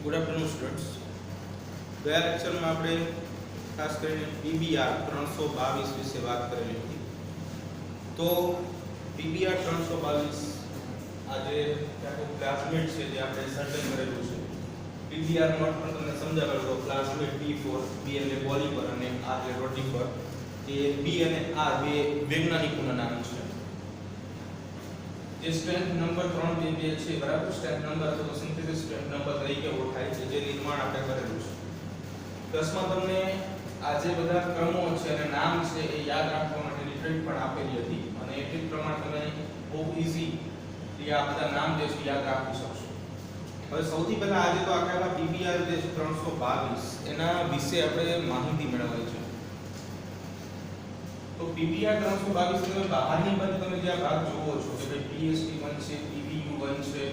Good afternoon students. ગયા લેક્ચરમાં આપણે ખાસ કરીને પીબીઆર 322 વિશે વાત કરેલી હતી. તો પીબીઆર 322 આજે ક્લાસમેટ છે જે આપણે સર્ટન કરેલું છે. પીબીઆર નોટ પણ તમને સમજાવેલું તો ક્લાસમેટ P4 B એટલે પોલીમર અને R એટલે રોટીફર. એ B અને R બે વૈજ્ઞાનિકોના નામ છે. જે સ્ટ્રેન્થ નંબર 3 જે છે બરાબર, સ્ટ્રેન્થ નંબર અથવા સિન્થેસિસ સ્ટ્રેન્થ નંબર તરીકે ઓળખાય છે, જે નિર્માણ આપણે કરેલું છે. દસમાં તમને આ જે બધા ક્રમો છે અને નામ છે એ યાદ રાખવા માટેની ટ્રીક પણ આપેલી હતી અને એ ટ્રીક પ્રમાણે તમે બહુ ઈઝી આ બધા નામ જે છે યાદ રાખી શકશો. હવે સૌથી પહેલા આજે તો આખા પીબીઆર જે છે 322 એના વિશે આપણે માહિતી મેળવવાની છે. તો પીબીઆર 322 તમે બહારની બાજુ તમે જે આ ભાગ જોવો છો કે ભાઈ PST1 છે, PVU1 છે,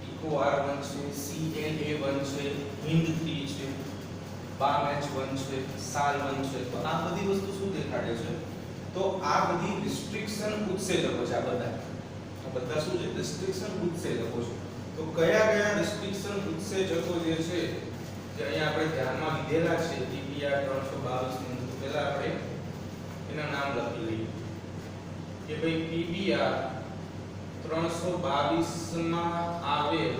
EcoR1 છે, CLA1 છે, HIND3 છે, BAMH1 છે, SAL1 છે. તો આ બધી વસ્તુ શું દેખાડે છે? તો આ બધી રિસ્ટ્રિક્શન ઉત્સેચકો છે. આ બધા શું છે? રિસ્ટ્રિક્શન ઉત્સેચકો છે. તો કયા કયા રિસ્ટ્રિક્શન ઉત્સેચકો જે છે જે અહીંયા આપણે ધ્યાનમાં લીધેલા છે પીબીઆર 322 ની અંદર, પહેલા આપણે એના નામ લખી લઈએ કે ભાઈ પીબીઆર 322 માં આવેલ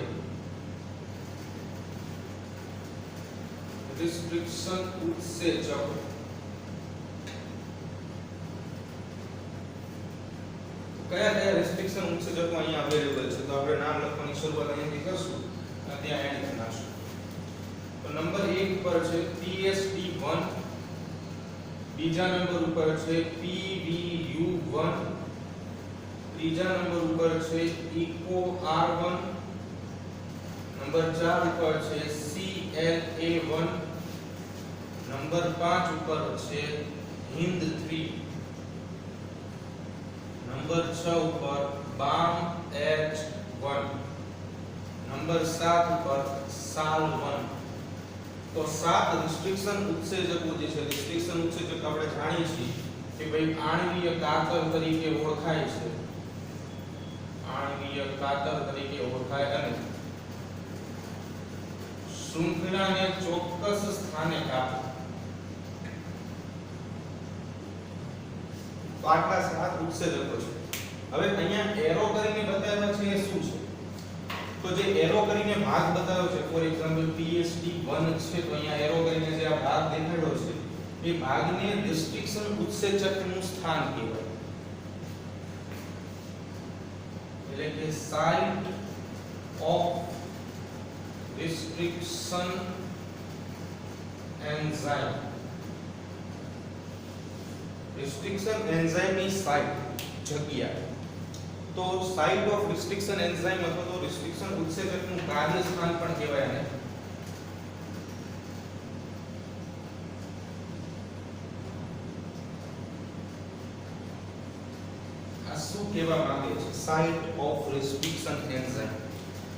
રિસ્ટ્રિક્શન ઉત્સેચક કયા કયા રિસ્ટ્રિક્શન ઉત્સેચકો અહીંયા અવેલેબલ છે. તો આપણે નામ લખવાની શરૂઆત અહીંયાથી કરશું અને ત્યાં એન્ડ કરી નાખશું. તો નંબર 1 પર છે PST1, બીજા નંબર ઉપર છે PVU1, ત્રીજા નંબર ઉપર છે EcoR1, નંબર 4 ઉપર છે CLA1, નંબર 5 ઉપર છે HIND3, નંબર 6 ઉપર BAMH1, નંબર 7 ઉપર SAL1. તો 7 રિસ્ટ્રિક્શન ઉત્સેચકો જે છે, રિસ્ટ્રિક્શન ઉત્સેચક આપણે જાણીએ છીએ કે ભાઈ આણ્વીય કાતર તરીકે ઓળખાય છે. આણ્વીય કાતર તરીકે ઓળખાય અને શૃંખલાને ચોક્કસ સ્થાને કાપે. તો આટલા 7 ઉત્સેચકો છે. હવે અહીંયા એરો કરીને બતાવ્યા છે એ શું છે? તો જે એરો કરીને ભાગ બતાવ્યો છે, ફોર એક્ઝામ્પલ PST1 છે, તો અહીંયા એરો કરીને જે આ ભાગ દેખાડ્યો છે એ ભાગને રિસ્ટ્રિક્શન ઉત્સેચકનું સ્થાન કહેવાય. એટલે કે site of restriction enzyme. Restriction એન્ઝાઇમની સાઇટ, જગ્યા. તો સાઇટ ઓફ રિસ્ટ્રિક્શન એન્ઝાઇમ અથવા તો રિસ્ટ્રિક્શન ઉત્સેચકનું કાર્ય સ્થાન પણ કહેવાય આને. આ શું કહેવા માંગે છે? Site of restriction enzyme.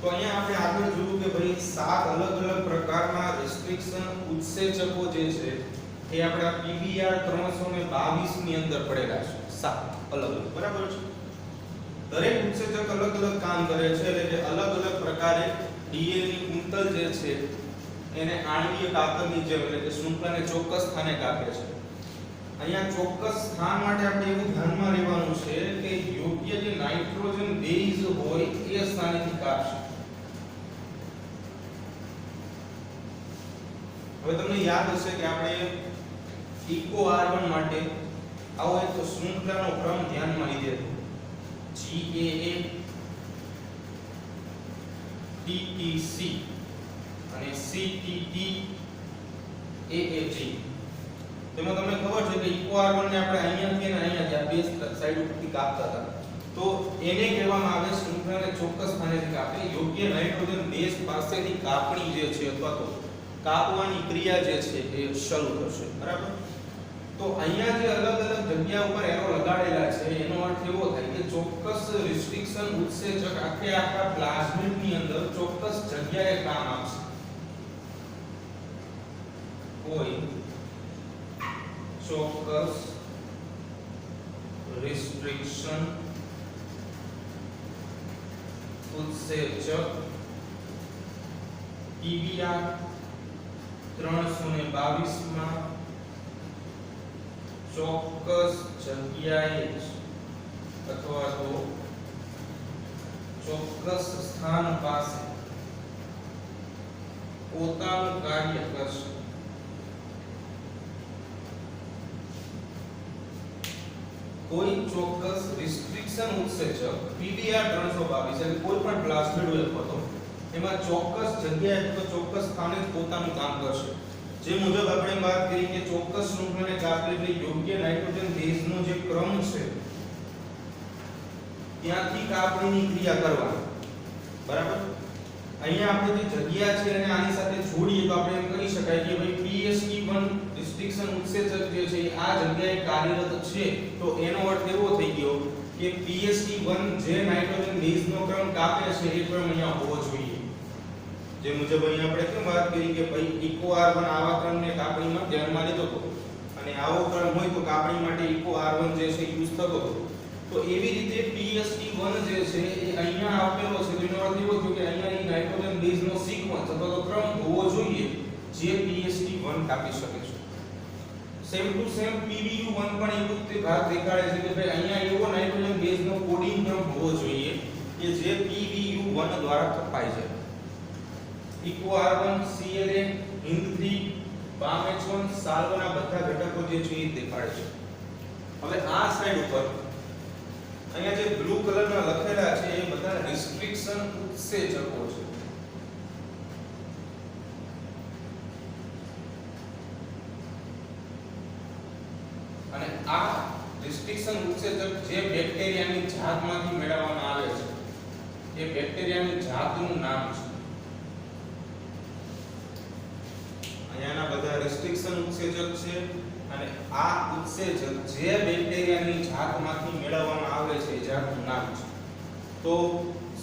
તો અહીંયા આપણે આગળ જોયું કે ભાઈ 7 અલગ અલગ પ્રકારના રિસ્ટ્રિક્શન ઉત્સેચકો જે છે એ આપણા પીબીઆર 322 ની અંદર પડેલા છે. 7 અલગ અલગ, બરાબર છે. દરેક ઉત્સેચક અલગ અલગ કામ કરે છે, એટલે કે અલગ અલગ પ્રકારે ડીએનએ ની કુંતલ જે છે એને આણ્વીય કાતરની જેમ એટલે કે શૃંખલાને ચોક્કસ સ્થાને કાપે છે. અહીંયા ચોક્કસ સ્થાન માટે આપણે એવું ધ્યાનમાં લેવાનું છે કે યોગ્ય જે નાઇટ્રોજન બેઝ હોય એ સ્થાનેથી કાપશે. હવે તમને યાદ હશે કે આપણે EcoR1 માટે આવો એક શૃંખલાનો ક્રમ ધ્યાનમાં લીધેલો. GAA, TTC અને CTT, AAG. તેમાં તમને ખબર છે કે EcoR1 ને આપણે અહીંયાથી અને અહીંયાથી આ બે સાઈડ ઉપરથી કાપતા હતા. તો એને કહેવામાં આવે શૃંખલાને ચોક્કસ સ્થાનેથી કાપે. યોગ્ય નાઇટ્રોજન બેઝ પાસેથી કાપણી જે છે અથવા તો કાપવાની ક્રિયા જે છે એ શરૂ થશે, બરાબર. તો અહીંયા જે અલગ અલગ જગ્યા ઉપર એરો લગાડેલા છે એનો અર્થ એવો થાય કે ચોક્કસ રિસ્ટ્રિક્શન ઉત્સેચક આખા પ્લાઝમિડની અંદર ચોક્કસ જગ્યાએ કામ આપશે. કોઈ ચોક્કસ રિસ્ટ્રિક્શન ઉત્સેચક PBR 322 માં ચોક્કસ જગ્યાએ અથવા તો ચોક્કસ સ્થાન પાસે પોતાનું કાર્ય કરશે. કોઈ ચોક્કસ રિસ્ટ્રિક્શન ઉત્સેચક PBR 322 એટલે કોઈ પણ પ્લાસ્મિડ વેફ હતો એમાં ચોક્કસ જગ્યાએ અથવા ચોક્કસ સ્થાને જ પોતાનું કામ કરશે. જે મુજબ આપણે વાત કરી કે ચોક્કસ શૃંખલાને કાપી એટલે યોગ્ય નાઇટ્રોજન બેઝનો જે ક્રમ છે ત્યાંથી કાપણીની ક્રિયા કરવાની. બરાબર. અહીંયા આપણે જે જગ્યા છે એને આની સાથે જોડીએ તો આપણે એમ કહી શકાય કે ભાઈ PST1 રિસ્ટ્રિક્શન ઉત્સેચક જે છે આ જગ્યાએ કાર્યરત છે. તો એનો અર્થ એવો થઈ ગયો કે PST1 જે નાઇટ્રોજન બેઝનો ક્રમ કાપે છે એ ક્રમ અહીંયા હોવો જોઈએ. જે મુજબ અહીંયા આપણે કેમ વાત કરી કે ભાઈ ઇકો R1 આવા ક્રમને કાપણીમાં ધ્યાનમાં લીધો હતો અને આવો ક્રમ હોય તો કાપણી માટે ઇકો R1 જે છે યુઝ થતો હતો. તો એવી રીતે PST1 જે છે એ અહીંયા આપેલો છે તો એનો અર્થ એવો થયો કે અહીંયા એ નાઇટ્રોજન બેઝનો સિક્વન્સ અથવા તો ક્રમ હોવો જોઈએ જે PST1 કાપી શકે છે. સેમ ટુ સેમ PBU1 પણ એવું જ ભાગ દેખાડે છે કે ભાઈ અહીંયા એવો નાઇટ્રોજન બેઝનો કોડિંગ ક્રમ હોવો જોઈએ કે જે PBU1 દ્વારા કપાય છે. Eco R1 CLA HIND3 BAMH1 સાલ્વના બધા ઘટકો જે છે એ દેખાડે છે. હવે આ સાઈડ ઉપર અહીંયા જે બ્લુ કલરના લખેલા છે એ બધા રિસ્ટ્રિક્શન ઉત્સેચકો છે. અને આ રિસ્ટ્રિક્શન ઉત્સેચક જે બેક્ટેરિયાની જાતમાંથી મેળવવામાં આવે છે એ બેક્ટેરિયાની જાતનું નામ છે. અહીંયાના બધા રિસ્ટ્રિક્શન ઉત્સેચક છે અને આ ઉત્સેચક જે બેક્ટેરિયાની જાતમાંથી મેળવવામાં આવે છે એ જાતનું નામ છે. તો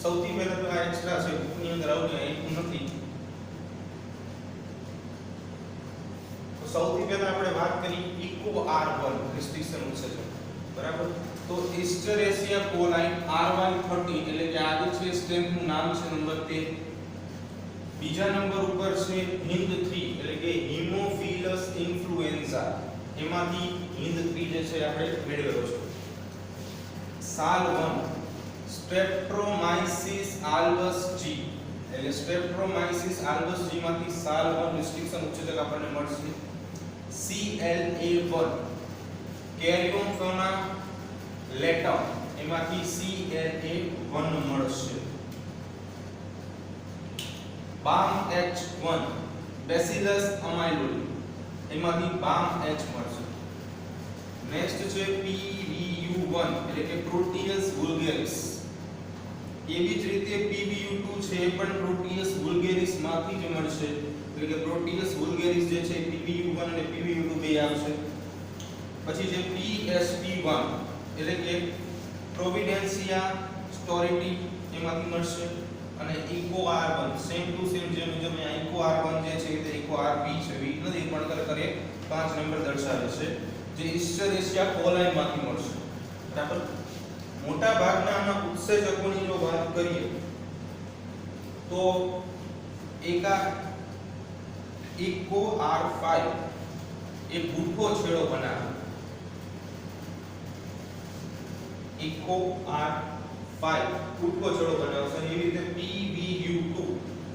સૌથી પહેલા તો આ એક્સ્ટ્રા છે બુકની અંદર આવું આપ્યું નથી. તો સૌથી પહેલા આપણે વાત કરી ઇકો R1 રિસ્ટ્રિક્શન ઉત્સેચક. બરાબર. તો ઇસ્ચરેસિયા કોલાઈ R130 એટલે કે આ જે છે સ્ટ્રેન્થનું નામ છે નંબર 13. બીજા નંબર ઉપર છે HIND3 એટલે કે હિમોફિલસ ઇન્ફ્લુએન્ઝા. એમાંથી HIND3 જે છે આપણે મેળવેલો છે. SAL1 સ્ટ્રેપ્ટોમાઇસિસ આલ્બસ G એટલે સ્ટ્રેપ્ટોમાઇસિસ આલ્બસ G માંથી SAL1 રિસ્ટ્રિક્શન ઉત્સેચક આપણને મળશે. CLA1 કેરિયોફોના લેટમ એમાંથી CLA1 મળશે. BAMH1 બેસિલસ અમાયલોઇડ એમાંથી BAMH મળશે. નેક્સ્ટ છે PBU1 એટલે કે પ્રોટીયસ વલ્ગેરિસ. એવી જ રીતે PBU2 છે એ પણ પ્રોટીયસ વલ્ગેરિસ માંથી જ મળશે. એટલે કે પ્રોટીયસ વલ્ગેરિસ જે છે PBU1 અને PBU2 બે આવશે. પછી છે PSP1 એટલે કે પ્રોવિડેન્સિયા સ્ટોરિટી એમાંથી મળશે. અને eco R1 same to same જે મુજબ અહીંયા ઇકો R1 જે છે તે ઇકો RP છે વીક નથી પણ કરે 5 નંબર દર્શાવે છે જે ઇસ્ચરેસિયા કોલાઈ માંથી મળશે. બરાબર. મોટા ભાગના આના ઉત્સેચકોની જો વાત કરીએ તો એકા ઇકો R5 એ ભૂખો છેડો બનાવે. ઇકો R5 ભૂખો છેડો બનાવશે. એવી રીતે PBU2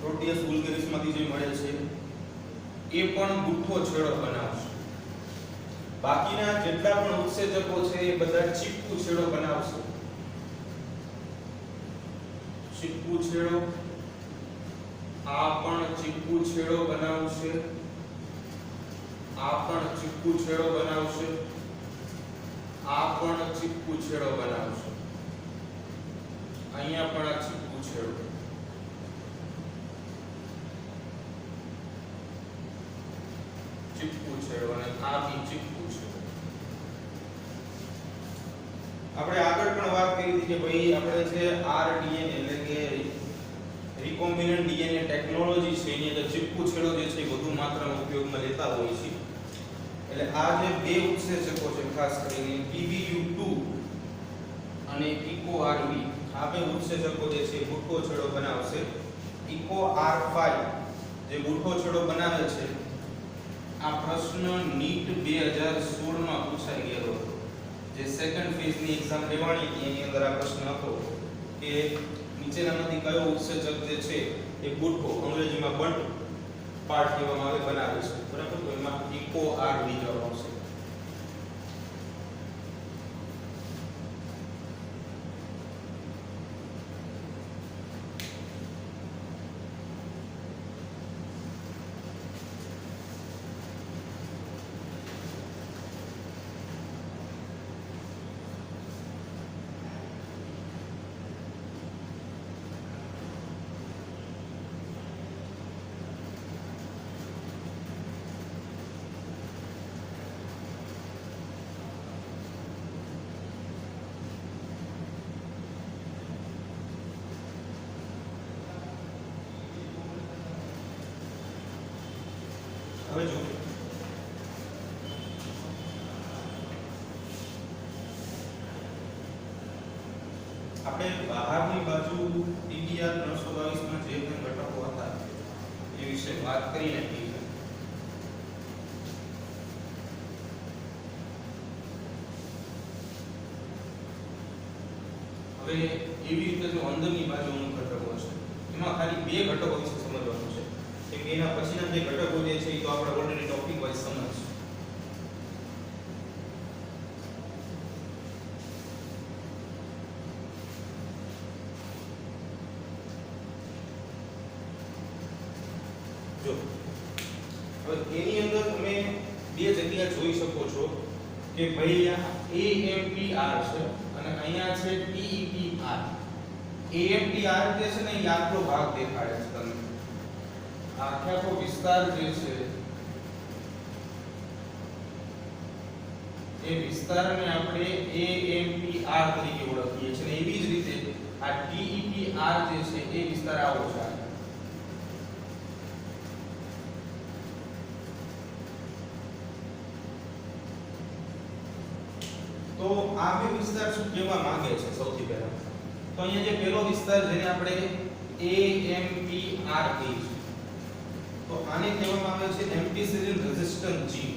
પ્રોટીયસ વલ્ગેરિસ માંથી જે મળે છે એ પણ ભૂખો છેડો બનાવશે. બાકીના જેટલા પણ ઉત્સેચકો છે એ બધા ચીપકુ છેડો બનાવશે. ચીપકુ છેડો આ પણ ચીપકુ છેડો બનાવશે. આ પણ ચીપકુ છેડો બનાવશે. આ પણ ચીપકુ છેડો બનાવશે. અહીંયા પણ આ ચીપકુ છેડો. ચીપકુ છેડો અને આ બી ચીપકુ છેડો. આપણે આગળ પણ વાત કરી હતી કે ભાઈ આપણે છે RDNA એટલે કે રિકોમ્બિનન્ટ DNA ટેકનોલોજી છે એની અંદર ચીપકુ છેડો જે છે વધુ માત્રામાં ઉપયોગમાં લેતા હોય છે. એટલે આ જે બે ઉત્સેચકો છે ખાસ કરીને PBU2 અને ઇકો RB આ બે ઉત્સેચકો જે છે ભૂખો છેડો બનાવશે. ઇકો R5 જે બુઠ્ઠો છેડો બનાવે છે, આ પ્રશ્ન નીટ 2016 માં પૂછાઈ ગયેલો હતો. જે સેકન્ડ ફેઝ ની એક્ઝામ લેવાની હતી એની અંદર આ પ્રશ્ન હતો કે નીચેનામાંથી કયો ઉત્સેચક જે છે એ બુઠ્ઠો, અંગ્રેજીમાં બન્ટ પાર્ટ કહેવામાં આવે, બનાવે છે. બરાબર, તો એમાં ઇકો આર ડી જવાબ આવશે. હવે જો આપણે બહારની બાજુ ટીબીઆર 322 માં જે પણ ઘટકો હતા એ વિશે વાત કરી નાખી છે. હવે એવી રીતે જો અંદરની બાજુ અમુક ઘટકો છે એમાં ખાલી બે ઘટકો વિશે સમજવાનું છે. કે એના પછીના જે ઘટકો જે છે એ તો આપણે ઓલરેડી ટોપિક વાઇઝ સમજશું. જો હવે એની અંદર તમે બે જગ્યા જોઈ શકો છો કે ભાઈ આ AMPR છે અને અહીંયા છે TEPR. AMPR જે છે ને એ આટલો ભાગ દેખાડે છે તમને. આખો વિસ્તાર જે છે એ વિસ્તારને આપણે AMPR તરીકે ઓળખીએ છીએ. એવી જ રીતે આ TEPR જે છે એ વિસ્તાર આવો છે. તો આ બે વિસ્તાર શું કહેવા માંગે છે સૌથી પહેલા તો અહીંયા જે પહેલો વિસ્તાર જેને આપણે AMPR કહીએ છીએ તો આને કહેવામાં આવે છે એમ્પિસિલિન રેઝિસ્ટન્ટ જીન.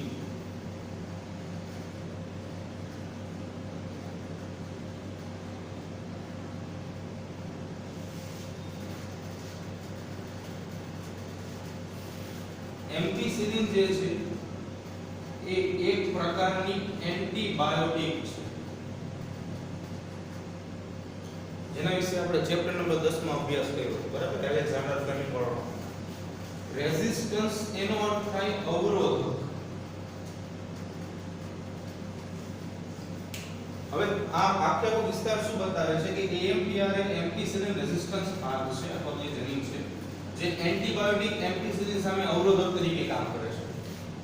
એમ્પિસિલિન જે છે એ એક પ્રકારની એન્ટીબાયોટિક છે જેના વિશે આપણે ચેપ્ટર નંબર 10 માં અભ્યાસ કર્યો છે. બરાબર, એલેક્ઝાન્ડર ફ્લેમિંગ. રેઝિસ્ટન્સ એનો અર્થ થાય અવરોધ. હવે આ આખો વિસ્તાર શું બતાવે છે કે AMPR એ એમ્પિસિલિન રેઝિસ્ટન્સ ભાગ છે અથવા જે જનીન છે જે એન્ટીબાયોટિક એમ્પિસિલિન સામે અવરોધક તરીકે કામ કરે છે.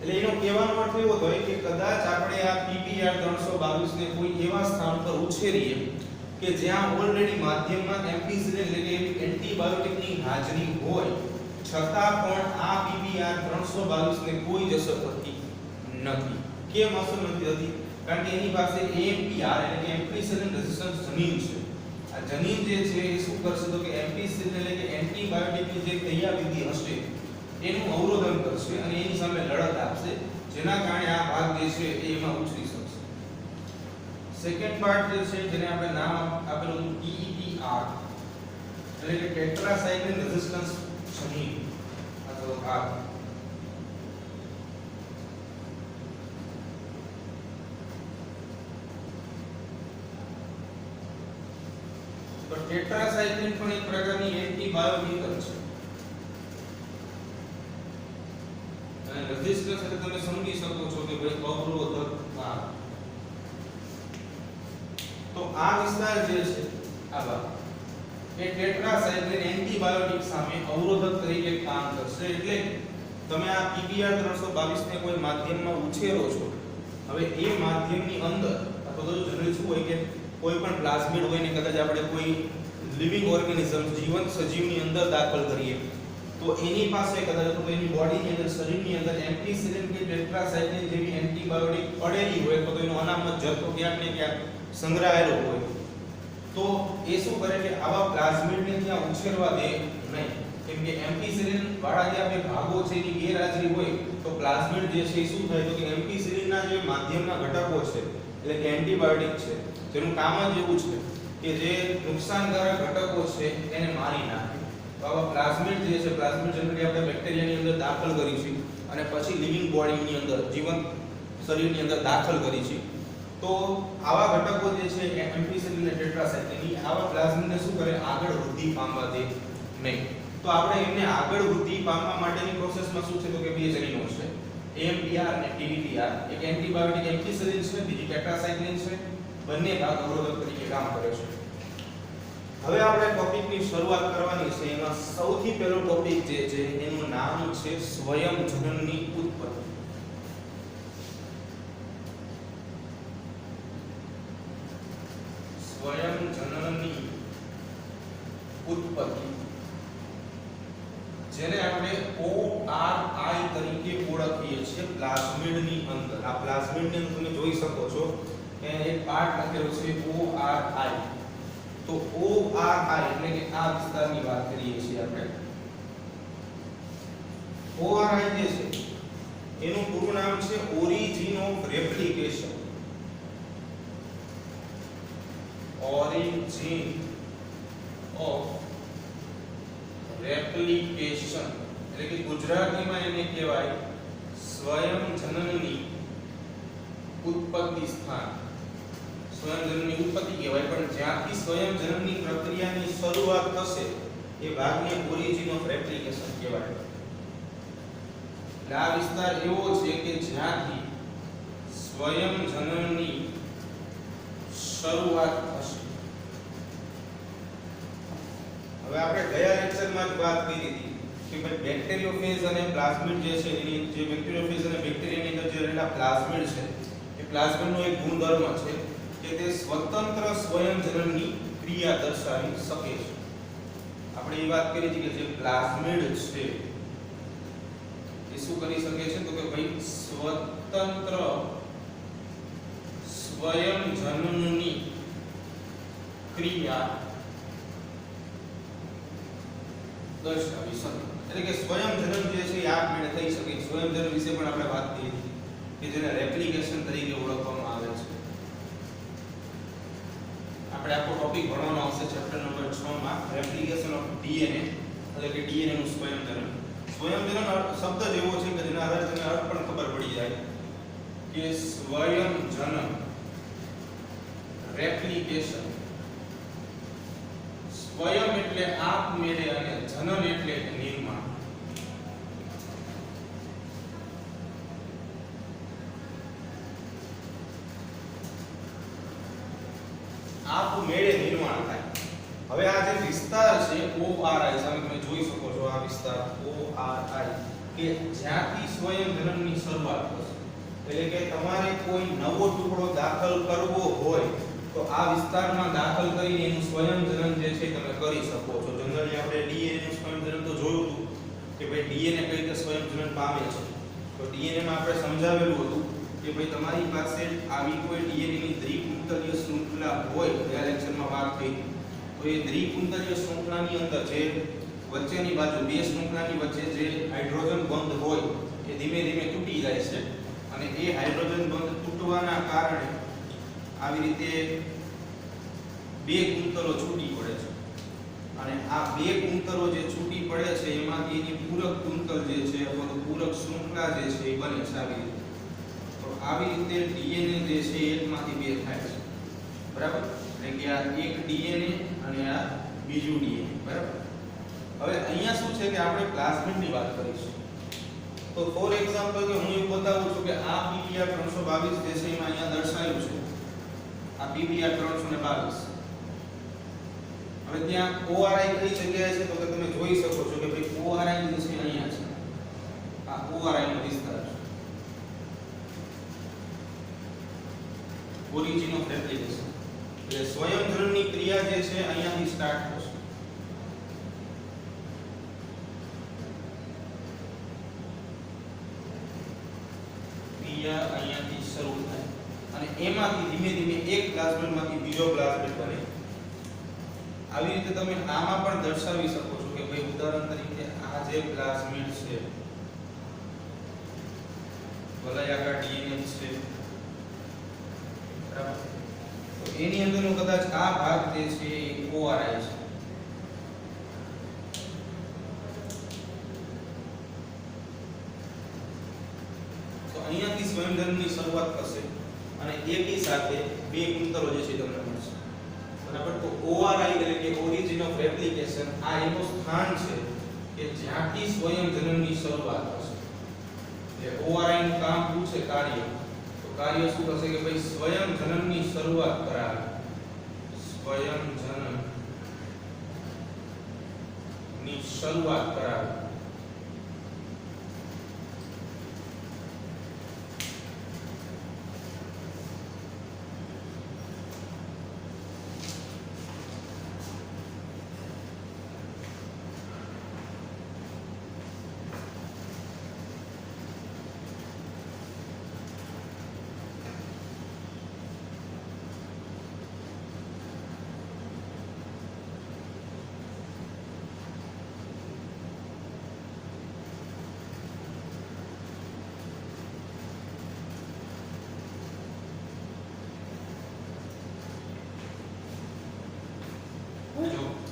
એટલે એનો કહેવાનો અર્થ એવો થાય કે કદાચ આપણે આ PBR 322 ને કોઈ એવા સ્થાન પર ઉછેરીએ કે જ્યાં ઓલરેડી માધ્યમમાં એમ્પિસિલિન એટલે કે એન્ટીબાયોટિકની હાજરી હોય છતાં પણ આ PBR 322 ને કોઈ જ અસર થતી નથી. કેમ અસર નથી થતી? કારણ કે એની પાસે AMPR એટલે કે એમ્પિસિલિન રેઝિસ્ટન્સ જનીન છે. આ જનીન જે છે એ શું કરશે તો કે એમ્પિસિલિન એટલે કે એન્ટીબાયોટિકની જે ક્રિયાવિધિ હશે એનું અવરોધન કરશે અને એની સામે લડત આપશે જેના કારણે આ ભાગ જે છે એ એમાં ઉછરી શકશે. સેકન્ડ પાર્ટ જે છે જેને આપણે નામ આપેલું TEPR એટલે કે ટેટ્રાસાઇક્લિન રેઝિસ્ટન્સ જનીન અથવા ભાગ. તો ટેટ્રાસાઇક્લિન પણ એક પ્રકારની એન્ટીબાયોટિક છે અને રેઝિસ્ટન્સ એટલે તમે સમજી શકો છો કે ભાઈ અવરોધક ભાગ. તો આ વિસ્તાર જે છે આ ભાગ એ ટેટ્રાસાઇક્લિન એન્ટીબાયોટિક સામે અવરોધક તરીકે કામ કરશે. એટલે તમે આ PBR 322 ને કોઈ માધ્યમમાં ઉછેરો છો. હવે એ માધ્યમની અંદર અથવા તો જનરલી શું હોય કે કોઈ પણ પ્લાઝમિડ હોય ને કદાચ આપણે કોઈ લિવિંગ ઓર્ગેનિઝમ જીવંત સજીવની અંદર દાખલ કરીએ તો એની પાસે કદાચ તો એની બોડીની અંદર શરીરની અંદર એમ્પિસિલિન કે ટેટ્રાસાઇક્લિન જેવી એન્ટીબાયોટિક પડેલી હોય તો એનો અનામત જથ્થો ક્યાંક ને ક્યાંક સંગ્રહાયેલો હોય તો એ શું કરે કે આવા પ્લાઝમિડને ત્યાં ઉછેરવા દે નહીં. કેમ કે એમ્ફીસિલિન વાળા જે આપણે ભાગો છે એની ગેરહાજરી હોય તો પ્લાઝમિડ જે છે એ શું થાય તો કે એમ્ફીસિલિનના જે માધ્યમના ઘટકો છે એટલે કે એન્ટીબાયોટિક છે જેનું કામ જ એવું છે કે જે નુકસાનકારક ઘટકો છે એને મારી નાખે. તો આવા પ્લાઝમિડ જે છે પ્લાઝમિડ જનરલી આપણે બેક્ટેરિયાની અંદર દાખલ કરી છે અને પછી લિવિંગ બોડીની અંદર જીવંત શરીરની અંદર દાખલ કરી છે. તો આવા ઘટકો જે છે એમ્ફીસિલિન અને ટેટ્રાસાઇક્લિન આવા પ્લાઝમિડને શું કરે આગળ વૃદ્ધિ પામવા દે નહીં. તો આપણે એમને આગળ વૃદ્ધિ પામવા માટેની પ્રોસેસમાં શું છે તો કે બે જ એમિનો છે AMPR અને TDPR. એક એન્ટીબાયોટિક એમ્ફીસિલિન છે બીજી ટેટ્રાસાઇક્લિન છે. બંને ભાગ અવરોધક તરીકે કામ કરે છે. હવે આપણે ટોપિકની શરૂઆત કરવાની છે. એમાં સૌથી પહેલો ટોપિક જે છે એનું નામ છે સ્વયં જનનની ઉત્પત્તિ. સ્વયં જનનની ઉત્પત્તિ જેને આપણે ORI તરીકે ઓળખીએ છીએ પ્લાઝમિડની અંદર. આ પ્લાઝમિડની અંદર તમે જોઈ શકો છો કે એક પાર્ટ લખેલો છે ORI. તો ORI એટલે કે આ વિસ્તારની વાત કરીએ છીએ આપણે. ORI જે છે એનું પૂરું નામ છે origin of replication. Origin of replication એટલે કે ગુજરાતીમાં એને કહેવાય સ્વયં જનનની ઉત્પત્તિ સ્થાન. સ્વયં જનનની ઉત્પત્તિ કહેવાય પણ જ્યાંથી સ્વયં જનનની પ્રક્રિયાની શરૂઆત થશે એ ભાગને ઓરિજિન ઓફ રેપ્લિકેશન કહેવાય. આ વિસ્તાર એવો છે કે જ્યાંથી સ્વયં જનનની શરૂઆત થશે. હવે આપણે ગયા લેક્ચરમાં જ વાત કરી હતી કે ભાઈ બેક્ટેરિયોફેજ અને પ્લાઝમિડ જે છે એની જે બેક્ટેરિયોફેજ અને બેક્ટેરિયાની અંદર જે રહેલા પ્લાઝમિડ છે એ પ્લાઝમિડનો એક ગુણધર્મ છે કે તે સ્વતંત્ર સ્વયં જનનની ક્રિયા દર્શાવી શકે છે. આપણે એ વાત કરી હતી કે જે પ્લાઝમિડ છે એ શું કરી શકે છે તો કે ભાઈ સ્વતંત્ર સ્વયં જનનની ક્રિયા દર્શાવી શકે. એટલે કે સ્વયં જનન જે છે એ આપમેળે થઈ શકે. સ્વયં જનન વિશે પણ આપણે વાત કરી કે જેને રેપ્લિકેશન તરીકે ઓળખવામાં આવે છે. આપણે આખો ટોપિક ભણવાનો આવશે ચેપ્ટર નંબર 6 માં રેપ્લિકેશન ઓફ DNA એટલે કે DNA નું સ્વયં જનન. સ્વયં જનન શબ્દ જ એવો છે કે જેના આધારે તમને અર્થ પણ ખબર પડી જાય કે સ્વયં જનન રેપ્લિકેશન. સ્વયં એટલે આપમેળે અને જનન એટલે નિર્માણ. આપમેળે નિર્માણ થાય. હવે આ જે વિસ્તાર છે ORI સામે તમે જોઈ શકો છો આ વિસ્તાર ORI કે જ્યાંથી સ્વયં જનનની શરૂઆત થશે. એટલે કે તમારે કોઈ નવો ટુકડો દાખલ કરવો હોય તો આ વિસ્તારમાં દાખલ કરીને એનું સ્વયં જનન જે છે તમે કરી શકો છો. જનરલી આપણે DNA નું સ્વયં જનન તો જોયું હતું કે ભાઈ DNA કઈ રીતે સ્વયં જનન પામે છે. તો DNA માં આપણે સમજાવેલું હતું કે ભાઈ તમારી પાસે આવી કોઈ DNA ની દ્વિકુંતલીય શૃંખલા હોય ગયા લેક્ચરમાં વાત થઈ તો એ દ્વિકુંતલીય શૃંખલાની અંદર જે વચ્ચેની બાજુ બે શૃંખલાની વચ્ચે જે હાઇડ્રોજન બંધ હોય એ ધીમે ધીમે તૂટી જાય છે અને એ હાઇડ્રોજન બંધ તૂટવાના કારણે આવી રીતે બે કુંતલો છૂટી પડે છે અને આ બે કુંતલો જે છૂટી પડે છે એમાંથી એની પૂરક કુંતલ જે છે અથવા તો પૂરક શૃંખલા જે છે એ બને છે આવી રીતે. તો આવી રીતે DNA જે છે એકમાંથી બે થાય છે. બરાબર? એટલે કે આ એક DNA અને આ બીજું DNA. બરાબર? હવે અહીંયા શું છે કે આપણે પ્લાઝમિડની વાત કરીશું. તો ફોર એક્ઝામ્પલ કે હું એવું બતાવું છું કે આ PBR 322 જે છે એમાં અહીંયા દર્શાવ્યું છે. આ PBR 322. હવે ત્યાં ORI કઈ જગ્યાએ છે તો કે તમે જોઈ શકો છો કે ભાઈ ORI જે છે અહીંયા છે. આ ORI નો વિસ્તાર છે. Origin of replication. એટલે સ્વયં જનનની ક્રિયા જે છે અહીંયાથી સ્ટાર્ટ થશે. ક્રિયા અહીંયાથી શરૂ થાય અને એમાંથી ધીમે ધીમે એક પ્લાઝમિડમાંથી બીજો પ્લાઝમિડ બને. આવી રીતે તમે આમાં પણ દર્શાવી શકો છો કે ભાઈ ઉદાહરણ તરીકે જે પ્લાઝમિડ છે વલયાકાર ડીએનએ છે બરાબર, તો એની અંદરનો કદાચ આ ભાગ જે છે એ ઓઆરઆઈ છે. તો અહીંયાથી સ્વયંજનનની શરૂઆત થશે અને એકી સાથે બે ગુંતરો જે છે તમને મળશે બરાબર. તો ઓઆરઆઈ એટલે કે ઓરિજિન ઓફ રેપ્લિકેશન, આ એનું સ્થાન છે કે જ્યાંથી સ્વયંજનનની શરૂઆત થશે. જે ઓઆરઆઈ નું કામ શું છે, કાર્ય, તો કાર્ય શું થશે કે ભાઈ સ્વયંજનનની શરૂઆત કરાવે, સ્વયંજનનની શરૂઆત કરાવે.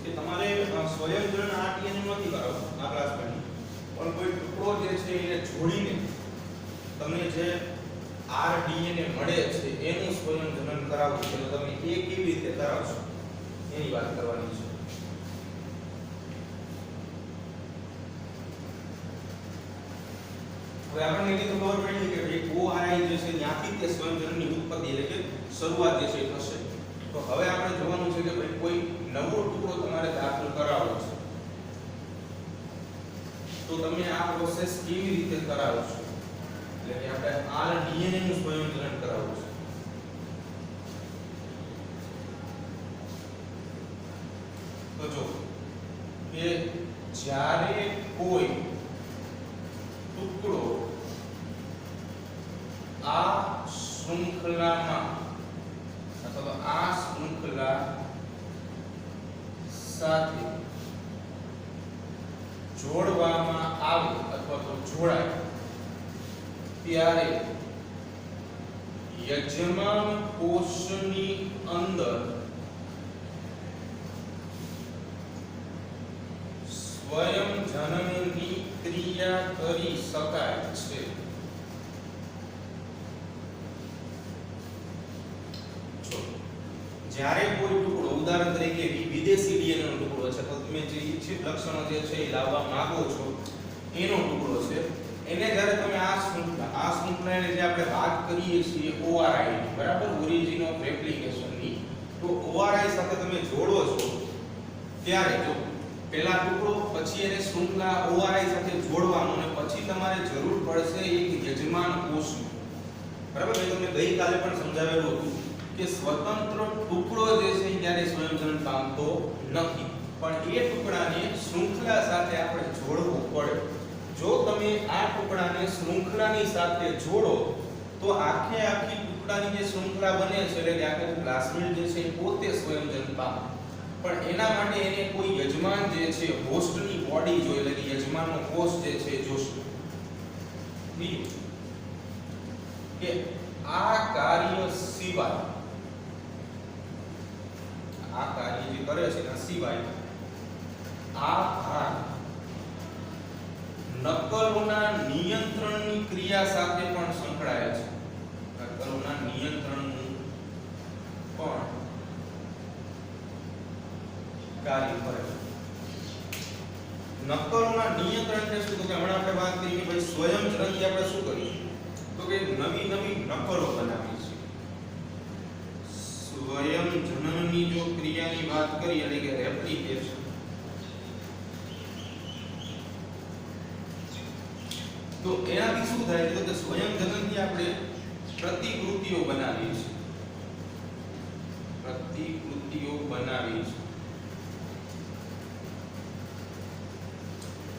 કે તમારે સ્વયંજનન આ ડીએનએ નથી કરાવવું આ ક્લાસમાં, પણ કોઈ ટુકડો જે છે એને જોડીને તમને જે આરડીએનએ મળે છે એનું સ્વયંજનન કરાવવું છે. તો તમે એ કેવી રીતે કરાવશો એની વાત કરવાની છે. હવે આપણને એ તો ખબર પડી કે ભાઈ ઓઆરઆઈ જે છે ત્યાંથી તે સ્વયંજનનની ઉત્પત્તિ એટલે કે શરૂઆત જે છે થશે. તો હવે આપણે જોવાનું છે કે ભાઈ કોઈ નવો ટુકડો તમારે દાખલ કરાવવો છે તો તમે આ પ્રોસેસ કેવી રીતે કરાવશો, એટલે કે આપણે આરડીએનએ નું સ્વયંજનન કરાવવું છે. તો જો કે જ્યારે કોઈ ટુકડો આ શૃંખલામાં અથવા આ શૃંખલા સાથે જોડવામાં આવે અથવા તો જોડાય ત્યારે યજમાન કોષની અંદર સ્વયંજનનની ક્રિયા કરી શકાય છે. જ્યારે કોઈ ટુકડો ઉદાહરણ તરીકે વિદેશી ડીએનએ નો ટુકડો છે તો તમે જે ઈચ્છિત લક્ષણો જે છે એ લાવવા માંગો છો એનો ટુકડો છે, એને જ્યારે તમે આ શૃંખલાને જે આપણે વાત કરીએ છીએ ઓઆરઆઈ બરાબર, ઓરિજિન ઓફ રેપ્લિકેશન ની, તો ઓઆરઆઈ સાથે તમે જોડો છો ત્યારે જો પહેલા ટુકડો પછી એને શૃંખલા ઓઆરઆઈ સાથે જોડવાનું અને પછી તમારે જરૂર પડશે એક યજમાન કોષની બરાબર. મેં તમને ગઈકાલે પણ સમજાવેલું હતું કે સ્વતંત્ર ટુકડો જે છે ત્યારે સ્વયંજનન પામતો નથી, પણ એ ટુકડાને શૃંખલા સાથે આપણે જોડવું પડે. જો તમે આ ટુકડાને શૃંખલાની સાથે જોડો તો આખી ટુકડાની જે શૃંખલા બને છે એટલે કે આખું પ્લાઝમિડ જે છે એ પોતે સ્વયંજનન પામે, પણ એના માટે એને કોઈ યજમાન જે છે હોસ્ટની બોડી જોઈએ, એટલે કે યજમાનનો કોષ જે છે જોશે. બીજું કે આ કાર્ય સિવાય આ કાર્ય જે કરે છે એના સિવાય આ ભાગ નકલોના નિયંત્રણની ક્રિયા સાથે પણ સંકળાયેલ છે. નકલોના નિયંત્રણનું પણ કાર્ય કરે છે. નકલોના નિયંત્રણ એટલે શું? તો કે હમણાં આપણે વાત કરી કે ભાઈ સ્વયંજનનથી આપણે શું કરીશું, તો કે નવી નકલો બનાવી છે. સ્વયંજનનની જો ક્રિયાની વાત કરીએ એટલે કે રેપ્લિકેશન, તો એનાથી શું થાય છે તો સ્વયંજનનથી આપણે પ્રતિકૃતિઓ બનાવીએ છીએ.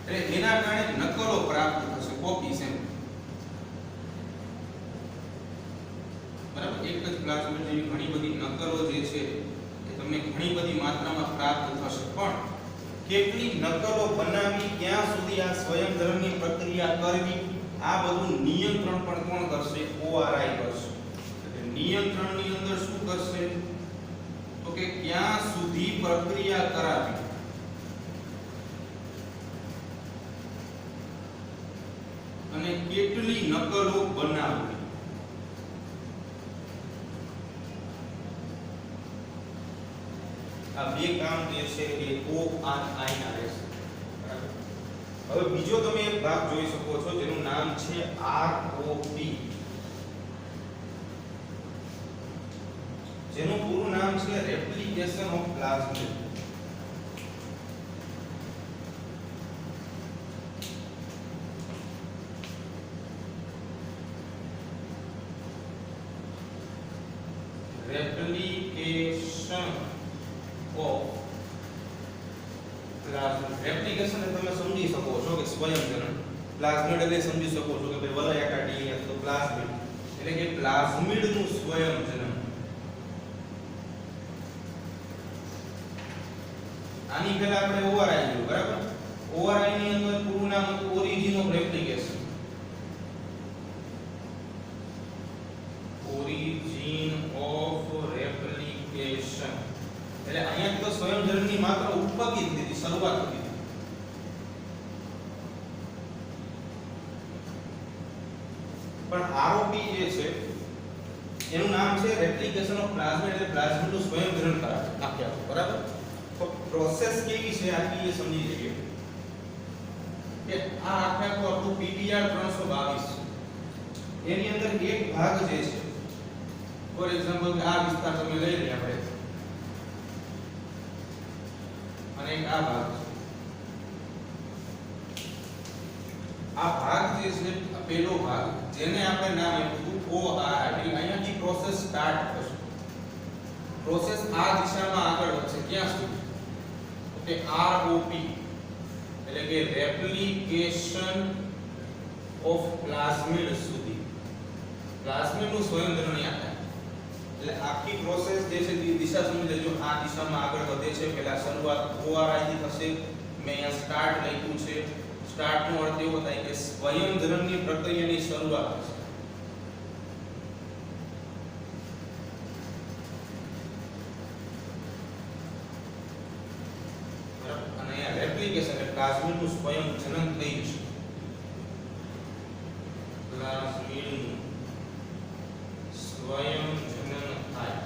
એટલે એના કારણે નકલો પ્રાપ્ત થશે, કોપીસ એમ બરાબર. એક જ પ્લાઝમિડ જેવી ઘણી બધી નકલો જે છે એ તમને ઘણી બધી માત્રામાં પ્રાપ્ત થશે, પણ કેટલી નકલો બનાવી ક્યાં ક્યાં સુધી આ સ્વયંધરણની પ્રક્રિયા કરવી આ બધું નિયંત્રણ પણ કોણ કરશે ઓઆરઆઈ કરશે એટલે નિયંત્રણની અંદર શું કરશે તો કે ક્યાં સુધી પ્રક્રિયા કરાવી અને કેટલી નકલો બનાવવી આ બે કામ જે છે એ ઓઆરઆઈ ના રહેશે હવે બીજો તમે એક ભાગ જોઈ શકો છો જેનું નામ છે આરઓપી જેનું પૂરું નામ છે replication of plasmid replication of plasmid replication એટલે તમે સમજી શકો છો કે સ્વયંજનન પ્લાઝમિડ એટલે સમજી શકો છો કે ભાઈ વલયાકાર ડીએનએ તો પ્લાઝમિડ એટલે કે પ્લાઝમિડ નું સ્વયંજનન આની પહેલા આપણે ઓઆરઆઈ જોયું બરાબર ઓઆરઆઈ ની અંદર પૂરું નામ હતું origin of replication origin of replication એટલે અહીંયા તો સ્વયંજનનની માત્ર ઉત્પત્તિ થઈ હતી શરૂઆત થઈ પણ આરઓપી જે છે એનું નામ છે રેપ્લિકેશન ઓફ પ્લાઝમિડ એટલે પ્લાઝમિડ નું સ્વયંજનન કરાવે આખે બરાબર તો પ્રોસેસ કેવી છે આખી એ સમજી લઈએ કે આ આખે આખું આપણું પીટીઆર 322 એની અંદર એક ભાગ જે છે ફોર એક્ઝામ્પલ કે આ વિસ્તાર તમે લઈ લઈએ આપણે અને એક આ ભાગ આ ભાગ જે છે પહેલો ભાગ જેને આપણે નામ આપ્યું ઓઆર એટલે અહીંયાથી પ્રોસેસ સ્ટાર્ટ થશે પ્રોસેસ આ દિશામાં આગળ વધશે ક્યાં સુધી કે આરઓપી એટલે કે રેપ્લિકેશન ઓફ પ્લાઝમિડ સુધી પ્લાઝમિડ નું સ્વયંજનન યાદ એટલે આખી પ્રોસેસ જે છે દિશા સમજી લેજો આ દિશામાં આગળ વધે છે પહેલા શરૂઆત ઓઆરઆઈ થી થશે મેં અહીંયા સ્ટાર્ટ લખ્યું છે સ્ટાર્ટ નો અર્થ એવો થાય કે સ્વયંજનનની પ્રક્રિયાની શરૂઆત થશે અને અહીંયા રેપ્લિકેશન એટલે પ્લાઝમિડ નું સ્વયંજનન થઈ જશે પ્લાઝમિડ નું સ્વયંજનન થાય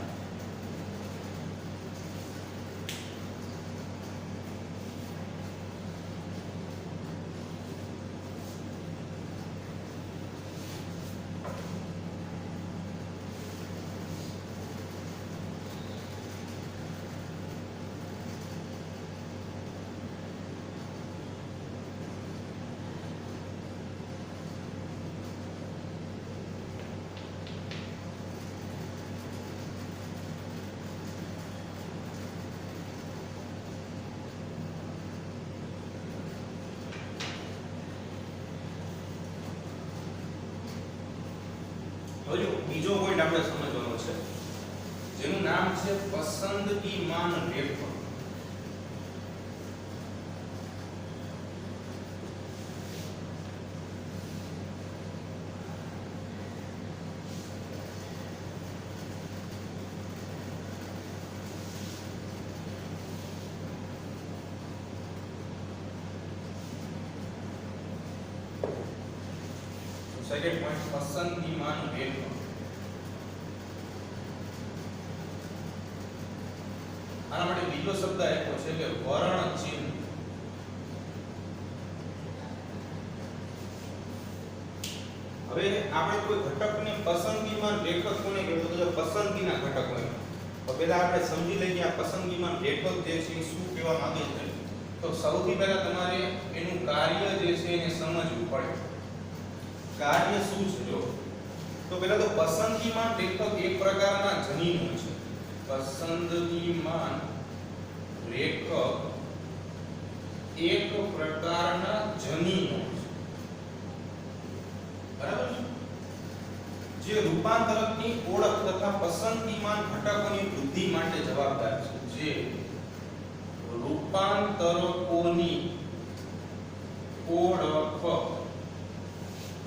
હવે બીજો પોઈન્ટ આપણે સમજવાનો છે જેનું નામ છે પસંદગીમાન રેખક સેકન્ડ પોઈન્ટ પસંદગીમાન રેખક આના માટે બીજો શબ્દ આપ્યો છે કે વર્ણ ચિહ્ન હવે આપણે કોઈ ઘટકને પસંદગીમાન રેખક કોને કહેવાય તો પસંદગીના ઘટક હોય તો પહેલા આપણે સમજી લઈએ આ પસંદગીમાન રેખક જે છે શું કહેવા માંગે છે તો સૌથી પહેલા તમારે એનું કાર્ય જે છે એને સમજવું પડે કાર્ય શું છે જો તો પહેલા તો પસંદગીમાન રેખક એક પ્રકારના જનીનો છે પસંદગીમાન રેખક એક પ્રકારના જનીનો છે બરાબર જે રૂપાંતરકની ઓળખ તથા પસંદગીમાન ઘટકોની વૃદ્ધિ માટે જવાબદાર છે જે રૂપાંતરકોની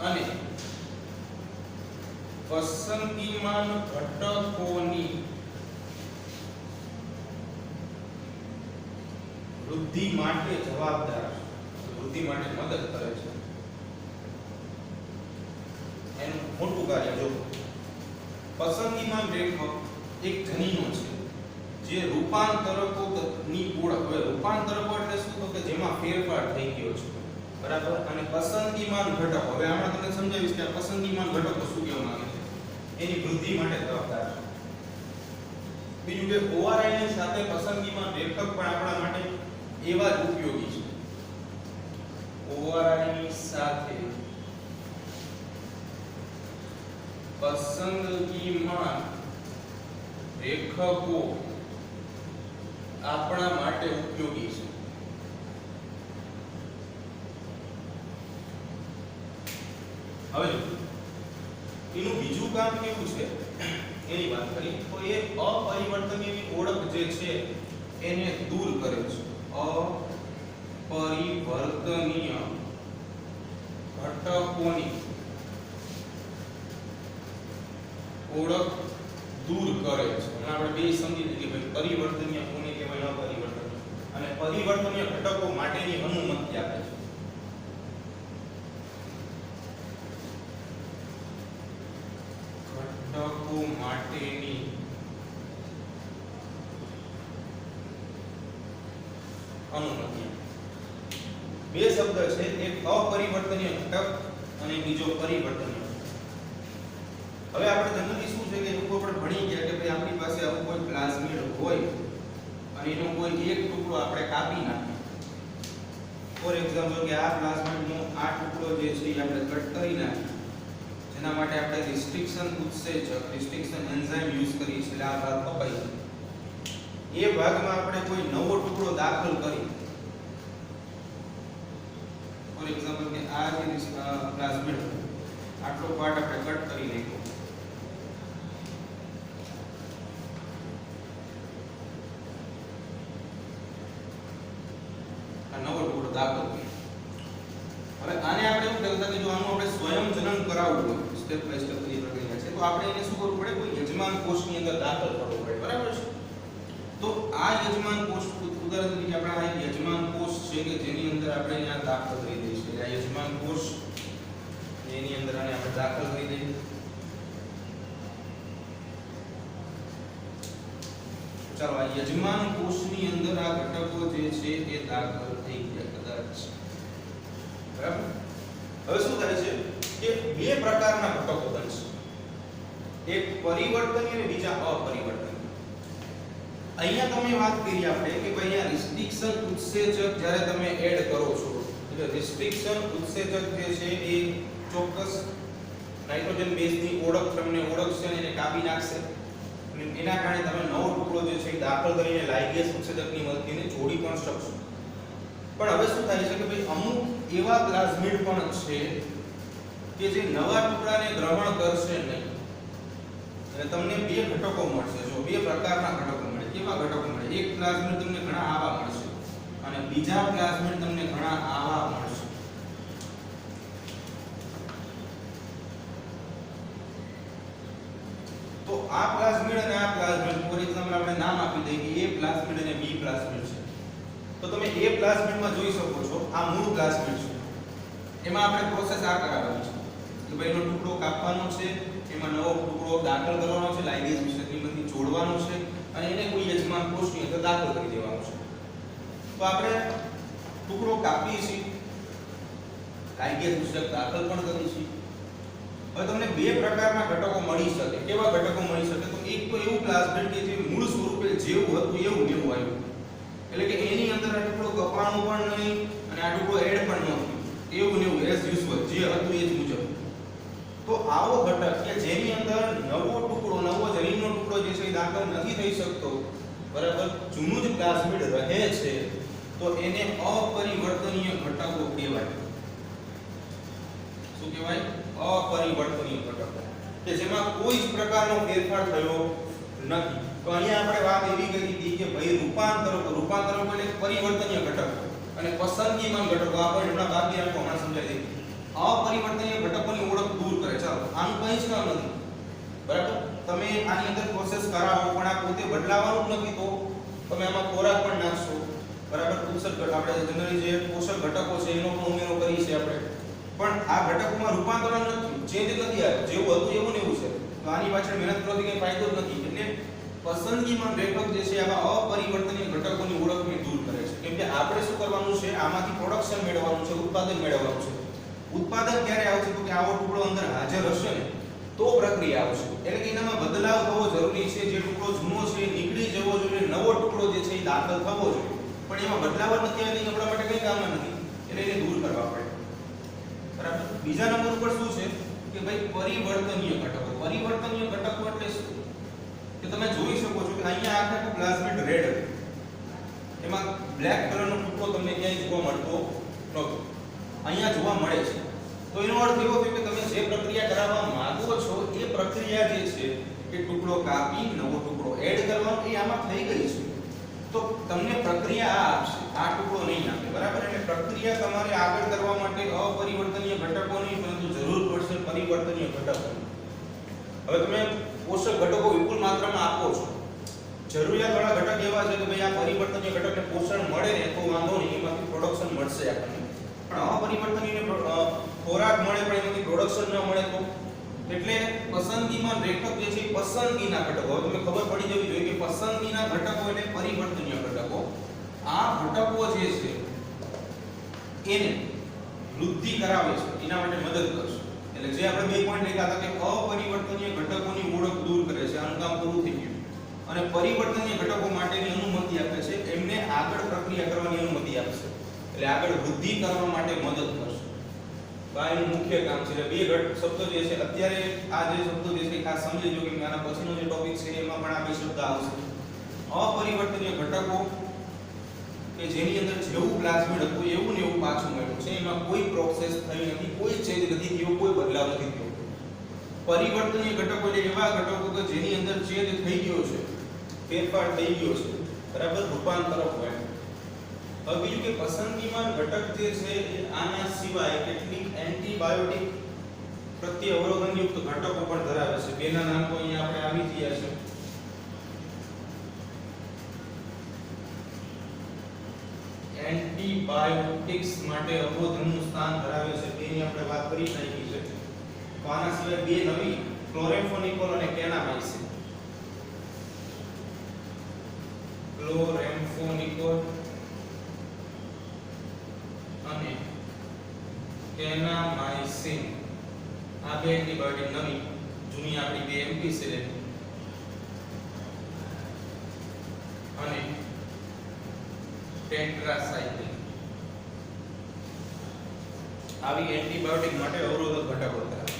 અને પસંદગીમાન ઘટકોની વૃદ્ધિ માટે જવાબદાર છે, વૃદ્ધિ માટે મદદ કરે છે. એનું મોટું કાર્ય જો પસંદગીમાન રેખક એક જનીનો છે જે રૂપાંતરકોની ઓળખ. હવે રૂપાંતરકો એટલે શું? તો કે જેમાં ફેરફાર થઈ ગયો છે, બરાબર. અને પસંદગીમાન ઘટક, હવે આમાં તમને સમજાવીશ કે આ પસંદગીમાન ઘટકો શું કહેવા માંગે છે. એની વૃદ્ધિ માટે જવાબદાર છે. બીજું કે ORI ની સાથે પસંદગીમાન રેખક પણ આપણા માટે એવા જ ઉપયોગી છે. ORI ની સાથે પસંદગીમાન રેખકો આપણા માટે ઉપયોગી છે. હવે એનું બીજું કામ કેવું છે એની વાત કરીએ તો એ અપરિવર્તનીય ઓળખ જે છે એને દૂર કરે છે. અપરિવર્તનીય ઘટકોની ઓળખ દૂર કરે છે. આપણે બે સમજી લઈએ કે ભાઈ પરિવર્તનીય કોને કહેવાય, અપરિવર્તનીય. અને પરિવર્તનીય ઘટકો માટેની અનુમતિ આપે છે. ઘટકો માટેની અનુમતિ. બે શબ્દ છે, એક અપરિવર્તનીય ઘટક અને બીજો પરિવર્તનીય. હવે આપણે જનરલી શું છે કે લોકો આપણે ભણી ગયા કે ભાઈ આપણી પાસે આવું કોઈ પ્લાઝમિડ હોય અને એનો કોઈ એક ટુકડો આપણે કાપી નાખીએ. ફોર એક્ઝામ્પલ કે આ પ્લાઝમિડનો આ ટુકડો જે છે એ આપણે કટ કરી નાખીએ, જેના માટે આપણે રિસ્ટ્રિક્શન ઉત્સેચક, રિસ્ટ્રિક્શન એન્ઝાઇમ યુઝ કરીએ છીએ. આ ભાગ કપાઈ જાય, એ ભાગમાં આપણે કોઈ નવો ટુકડો દાખલ કરી, ફોર એક્ઝામ્પલ કે આ જે પ્લાઝમિડ આટલો પાર્ટ આપણે કટ કરી નાખ્યો, નવો ટુકડો દાખલ કર્યો. હવે આને આપણે એવું કહેતા કે જો આનું આપણે સ્વયં જનન કરાવવું હોય, સ્ટેપ બાય સ્ટેપ ની પ્રક્રિયા છે, તો આપણે એને શું કરવું પડે? કોઈ યજમાન કોષની અંદર દાખલ કરવું પડે, બરાબર છે. તો આ યજમાન કોષ, ઉદાહરણ તરીકે આપણે આ યજમાન કોષ છે કે જેની અંદર આપણે અહીંયા દાખલ કરી દઈશું. આ યજમાન કોષ એની અંદર આને આપણે દાખલ કરી દઈએ. ચાલો આ યજમાન કોષની અંદર આ ઘટકો જે છે એ દાખલ થઈ ગયા કદાચ, બરાબર. હવે શું થાય છે કે બે પ્રકારના ઘટકો બનશે, એક પરિવર્તનીય અને બીજા અપરિવર્તનીય. અહીંયા તમે વાત કરી આપણે કે ભાઈ આ રિસ્ટ્રિક્શન ઉત્સેચક જ્યારે તમે એડ કરો છો, એટલે રિસ્ટ્રિક્શન ઉત્સેચક જે છે એ ચોક્કસ નાઇટ્રોજન બેઝની ઓળખ તમને ઓળખશે અને એને કાપી નાખશે. એના કારણે તમે નવો ટુકડો જે છે દાખલ કરીને લાઇગેસ ઉત્સેચકની મદદથી જોડી પણ શકશો. પણ હવે શું થાય છે કે ભાઈ અમુક એવા પ્લાઝમિડ પણ છે કે જે નવા ટુકડાને ગ્રહણ કરશે નહીં, અને તમને બે ઘટકો મળશે. જો બે પ્રકારના ઘટકો મળે. કેવા ઘટકો મળે? એક પ્લાઝમિડ તમને ઘણા આવા મળશે અને બીજા પ્લાઝમિડ તમને ઘણા આવા મળશે. તો આ પ્લાઝમિડ અને આ પ્લાઝમિડ, ફોર એક્ઝામ્પલ આપણે નામ આપી દઈએ કે A પ્લાઝમિડ અને B પ્લાઝમિડ છે. તો તમે A પ્લાઝમિડમાં જોઈ શકો છો આ મૂળ પ્લાઝમિડ છે. એમાં આપણે પ્રોસેસ આ કરાવવાની છે કે ભાઈ એનો ટુકડો કાપવાનો છે, એમાં નવો ટુકડો દાખલ કરવાનો છે, લાઇગેસ ઉત્સેચકમાંથી જોડવાનો છે અને એને કોઈ યજમાન કોષની અંદર દાખલ કરી દેવાનો છે. તો આપણે ટુકડો કાપીએ છીએ, લાઇગેસ ઉત્સેચક દાખલ પણ કરીએ છીએ. હવે તમને બે પ્રકારના ઘટકો મળી શકે. કેવા ઘટકો મળી શકે? તો એક તો એવું પ્લાઝમિડ કે જે મૂળ સ્વરૂપે જેવું હતું એવું નેવું આવ્યું, એટલે કે એની અંદર આ ટુકડો કપાણું પણ નહીં અને આ ટુકડો એડ પણ ન થયું, એવું નેવું એઝ યુઝ્યુઅલ જે હતું એ જ મુજબ. તો આવો ઘટક કે જેની અંદર નવો ટુકડો, નવો જનીનનો ટુકડો જે છે એ દાખલ નથી થઈ શકતો, બરાબર, જૂનું જ પ્લાઝમિડ રહે છે, તો એને અપરિવર્તનીય ઘટકો કહેવાય. શું કહેવાય? અપરિવર્તનીય ઘટકો, કે જેમાં કોઈ જ પ્રકારનો ફેરફાર થયો નથી. તો અહીંયા આપણે વાત એવી કરી હતી કે ભાઈ રૂપાંતરકો એટલે પરિવર્તનીય ઘટકો અને પસંદગીમાન ઘટકો. આપણે હમણાં બાકી રાખો, હમણાં સમજાવી દઈએ. अपरिवर्तनीय घटकोની ઓળખ દૂર કરે. ચાલો આનું કંઈ જ કામ નથી, બરાબર. તમે આની અંદર પ્રોસેસ કરાવો પણ આ પોતે બદલાવાનું જ નથી, તો તમે આમાં ખોરાક પણ નાખશો, બરાબર. પોષક ઘટક આપણે જનરલી જે પોષક ઘટકો છે એનો પણ ઉમેરો કરી છે આપણે, પણ આ ઘટકોમાં રૂપાંતરણ નથી, ચેન્જ નથી આવ્યો, જેવું હતું એવું ને એવું છે. તો આની પાછળ મહેનત કરવાથી કંઈ ફાયદો જ નથી. એટલે પસંદગીમાં લેખક જે છે આવા અપરિવર્તનીય ઘટકોની ઓળખને દૂર કરે છે. કેમ કે આપણે શું કરવાનું છે, આમાંથી પ્રોડક્શન મેળવવાનું છે, ઉત્પાદન મેળવવાનું છે. ઉત્પાદન ક્યારે આવશે તો કે આવો ટુકડો અંદર હાજર હશે ને તો પ્રક્રિયા આવશે. એટલે કે એનામાં બદલાવ થવો જરૂરી છે. જે ટુકડો જૂનો છે નીકળી જવો જોઈએ, નવો ટુકડો જે છે એ દાખલ થવો જોઈએ, પણ એમાં બદલાવ જ નથી આવ્યો, આપણા માટે કંઈ કામ નથી, એટલે એને દૂર કરવા પડે, બરાબર. બીજા નંબર ઉપર શું છે કે ભાઈ પરિવર્તનીય ઘટકો. પરિવર્તનીય ઘટકો એટલે શું કે તમે જોઈ શકો છો કે અહીંયા આખા પ્લાઝમિડ રેડ એમાં બ્લેક કલરનો ટુકડો તમને ક્યાંય જોવા મળતો નહોતો, અહીંયા જોવા મળે છે. તો એનો અર્થ એવો થયો કે તમે જે પ્રક્રિયા કરાવવા માંગો છો એ પ્રક્રિયા જે છે એ ટુકડો કાપી નવો ટુકડો એડ કરવાનો એ આમાં થઈ ગઈ છે. તો તમને પ્રક્રિયા આ આપશે, આ ટુકડો નહીં આપે, બરાબર. એટલે પ્રક્રિયા તમારે આગળ કરવા માટે અપરિવર્તનીય ઘટકો નહીં પરંતુ જરૂર પડશે પરિવર્તનીય ઘટકોની. હવે તમે પોષક ઘટકો વિપુલ માત્રામાં આપો છો, જરૂરિયાતવાળા ઘટક એવા છે કે ભાઈ આ પરિવર્તનીય ઘટકને પોષણ મળે ને તો વાંધો નહીં, એમાંથી પ્રોડક્શન મળશે આપણને. પણ અપરિવર્તનીય ખોરાક મળે પણ એમાંથી પ્રોડક્શન ન મળે તો, એટલે પસંદગીમાં લેખક જે છે પસંદગીના ઘટકો. હવે તમને ખબર પડી જવી જોઈએ કે પસંદગીના ઘટકો એટલે પરિવર્તનીય ઘટકો. આ ઘટકો જે છે એને વૃદ્ધિ કરાવે છે, એના માટે મદદ કરશે. એટલે જે આપણે બે પોઈન્ટ લખ્યા હતા કે અપરિવર્તનીય ઘટકોની ઓળખ દૂર કરે છે, આનું કામ પૂરું થઈ ગયું. અને પરિવર્તનીય ઘટકો માટેની અનુમતિ આપે છે, એમને આગળ પ્રક્રિયા કરવાની અનુમતિ આપશે, એટલે આગળ વૃદ્ધિ કરવા માટે મદદ કરશે. બાયનું મુખ્ય કામ છે. બે શબ્દો જે છે અત્યારે આ જે શબ્દો જે છે ખાસ સમજી લો કે આના પછીનો જે ટોપિક છે એમાં પણ આ બે શબ્દ આવશે. અપરિવર્તનીય ઘટકો કે જેની અંદર જેવું પ્લાઝમિડ હતું એવું ને એવું પાછું મળ્યું છે, એમાં કોઈ પ્રોસેસ થઈ નથી, કોઈ ચેન્જ નથી થયો, કોઈ બદલાવ નથી થયો. પરિવર્તનીય ઘટકો એટલે એવા ઘટકો કે જેની અંદર ચેન્જ થઈ ગયો છે, ફેરફાર થઈ ગયો છે, બરાબર, રૂપાંતર હોય. હવે બીજું કે પસંદગીમાં ઘટક જે છે એ આના સિવાય કેટલીક એન્ટીબાયોટિક પ્રત્યે અવરોધનયુક્ત ઘટકો પણ ધરાવે છે. બેના નામ તો અહીંયા આપણે આવી ગયા છે. એન્ટીબાયોટિક્સ માટે અવરોધનનું સ્થાન ધરાવે છે, તેની આપણે વાત કરી નાખી છે. તો આના સિવાય બે નવી ક્લોરેમ્ફેનિકોલ અને કેનામાઇસિન. ક્લોરેમ્ફેનિકોલ અને કેનામાઇસિન આ બે એન્ટીબાયોટિક નવી, જૂની આપણી બે એમ્પિસિલિન અને ટેટ્રાસાઇક્લિન આવી એન્ટીબાયોટિક માટે અવરોધક ઘટકો ધરાવે,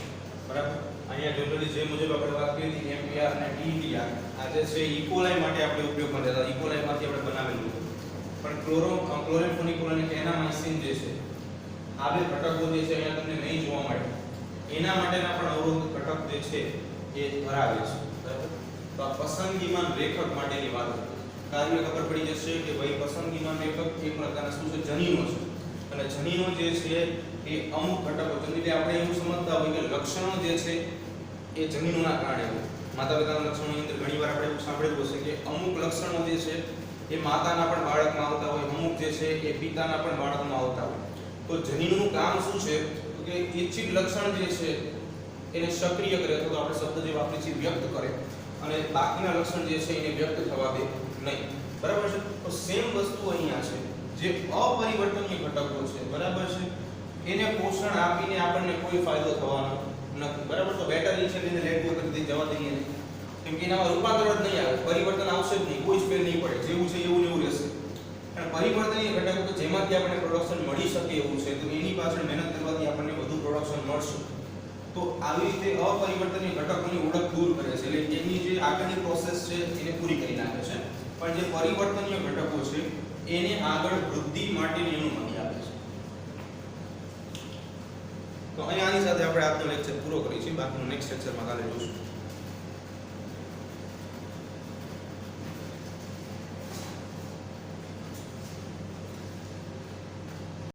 બરાબર. અહીંયા જનરલી જે મુજબ આપણે વાત કરી હતી એમપીઆર અને ડીટીઆર આ જે છે ઇકોલાઈ માટે આપણે ઉપયોગમાં લેતા, ઇકોલાઈ માંથી આપણે બનાવેલું. પણ ક્લોરેમ્ફેનિકોલ અને કેનામાઇસિન જે છે આ બે ઘટકો જે છે અહીંયા તમને નહીં જોવા મળે, એના માટેના પણ અવરોધ ઘટક જે છે એ ધરાવે છે, બરાબર. તો આ પસંદગીમાં લેખક માટેની વાત હતી. કાર્ય ખબર પડી જશે કે ભાઈ પસંદગીમાં લેખક એક પ્રકારના શું છે, જનીનો છે. અને જનીનો જે છે એ અમુક ઘટકો, એટલે આપણે એવું સમજતા હોય કે લક્ષણો જે છે એ જનીનોના કારણે હોય. માતા પિતાના લક્ષણોની અંદર ઘણીવાર આપણે એવું સાંભળેલું હશે કે અમુક લક્ષણો જે છે એ માતાના પણ બાળકમાં આવતા હોય, અમુક જે છે એ પિતાના પણ બાળકમાં આવતા હોય. તો જનીનનું કામ શું છે કે ઈચ્છિત લક્ષણ જે છે એને સક્રિય કરે, અથવા તો આપણે શબ્દ જે વાપરીએ છીએ વ્યક્ત કરે, અને બાકીના લક્ષણ જે છે એને વ્યક્ત થવા દે નહીં, બરાબર છે. તો સેમ વસ્તુ અહીંયા છે, જે અપરિવર્તનીય ઘટકો છે, બરાબર છે, એને પોષણ આપીને આપણને કોઈ ફાયદો થવાનો નથી, બરાબર. તો બેટર એ છે કે એને લેટ ગો કરી જવા દઈએ, કેમ કે એનામાં રૂપાંતર જ નહીં આવે, પરિવર્તન આવશે જ નહીં, કોઈ જ ફેર નહીં પડે, જેવું છે એવું ને એવું રહેશે. અને પરિવર્તનીય ઘટકો કે જેમાંથી આપણે પ્રોડક્શન મળી શકે એવું છે, તો એની પાછળ મહેનત કરવાથી આપણને વધુ પ્રોડક્શન મળશે. તો આવી રીતે અપરિવર્તનીય ઘટકોની ઓળખ દૂર કરે છે, એટલે એની જે આગળની પ્રોસેસ છે એને પૂરી કરી નાખે છે. પણ જે પરિવર્તનીય ઘટકો છે એને આગળ વૃદ્ધિ માટેની અનુમતિ આપે છે. તો અહીંયા આની સાથે આપણે આજનો લેક્ચર પૂરો કરીએ છીએ, બાકીનું નેક્સ્ટ લેક્ચરમાં કાલે જોઈશું.